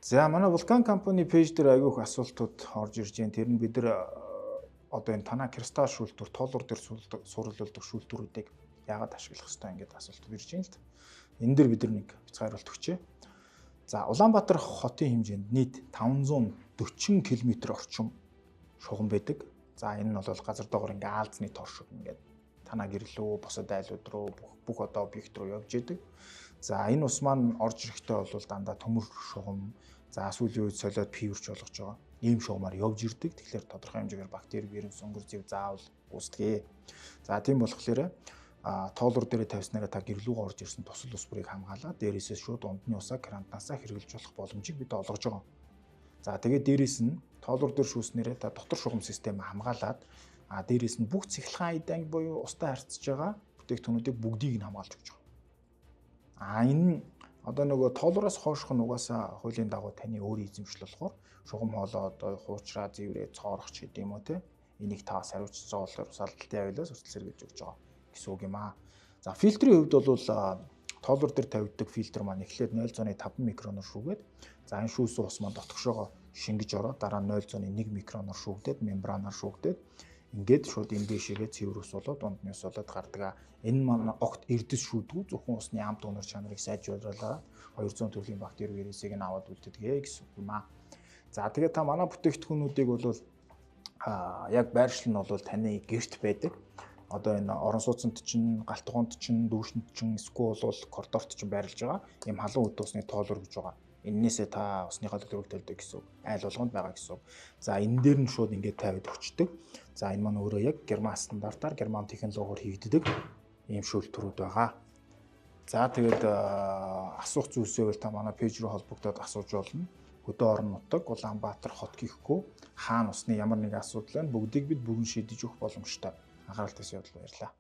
За манай Vulcan компани пэйж дээр айгүйх асуултууд орж ирж байна. Тэр нь бид нар одоо энэ танаа кристалл шүүлтүр, тоолуур дээр суурилуулдаг шүүлтүрүүдийг яагаад ашиглах ёстой ингээд асуултууд ирж байна л та. Энэ дээр бид нар нэг бяцхан хариулт өгчээ. За Улаанбаатар хотын хэмжээнд нийт 540 км орчим шугам байдаг. За энэ нь бол газар доогоор ингээ аалзны тор шиг ингээд танаа гэрлөө, босод айлууд руу бүх одоо объект руу явж идэг. За энэ ус маань орж ирэхдээ бол дандаа төмөр шугам, за сүүлийн үед солиод пивэрч болгож байгаа. Ийм шугамаар явж ирдэг. Тэгэхээр тодорхой хэмжээгээр бактери, вирус, өнгөр зэв заавал үүсдэг. За тийм болохоор тоолуур дээр тавьснараа та гэрлүүгөө орж ирсэн тусал ус бүрийг хамгаалаад дээрээсээ шууд ундны усаа крантнасаа хэрэглэж болох боломжийг бид олгож байгаа. За тэгээд дээрээс нь тоолуур дээр шүүснээрээ та дотор шугам систем хамгаалаад дээрээс нь бүх цэглэхэн айданг буюу устай харьцаж байгаа бүтээгдэхүүнүүдийг бүгдийг нь хамгаалж өгч байгаа. Энэ одоо нөгөө тоолуураас хойших нь угаасаа хуулийн дагуу таны өөрийн эзэмшил болохоор шугам хоолоо одоо хуучраа зэврээ цоорох ч гэдэм юм уу те энийг таас хариуцж байгаа болохоор салдалтын авилаас үсэл сэргийлж өгч байгаа гэсэн үг юм аа. За фильтрийн хувьд бол тоолуур дээр тавигддаг фильтр маань эхлээд 0.5 микроноор шүүгээд за энэ шүүсэн ус маань дотгошоогоо шингэж ороод дараа нь 0.1 микроноор шүүгдээд мембранаар шүүгдээд ингээд шууд энэ дэшигээ цэвэр ус болоод дундны ус болоод гардаг. Энэ маань огт эрдэс шүүдгүй зөвхөн усны амт өнөр чанарыг сайжруулаад 200 төрлийн бактери вирусыг нь аваад үлдээдэг гэсэн үг юм аа. За тэгээд та манай бүтээгдэхүүнүүдийг бол яг байршил нь бол таны гэрт байдаг. Одоо энэ орон сууцнд чинь, галтгоонд чинь, дүүшэнд чинь, эсвэл бол коридорт чинь байрлаж байгаа. Ийм халуун үд усны тоолуур гэж байгаа. Эннээсээ та усныхаа төлөвлөлт тавьдаг гэсэн үг. Айл болгонд байгаа гэсэн үг. За энэ дээр нь шууд ингээд тавиад өгчдөг. За энэ маань өөрөө яг герман стандартаар, герман технологиор хийгддэг ийм шүүлтүрүүд байгаа. За тэгээд асуух зүйлсээ та манай пэйж рүү холбогдоод асууж болно. Хөдөө орон нутаг, Улаанбаатар хот гэхгүй хаана усны ямар нэгэн асуудал байна бүгдийг бид бүрэн шийдэж өгөх боломжтой. Анхаарал тавьсан явдал баярлалаа.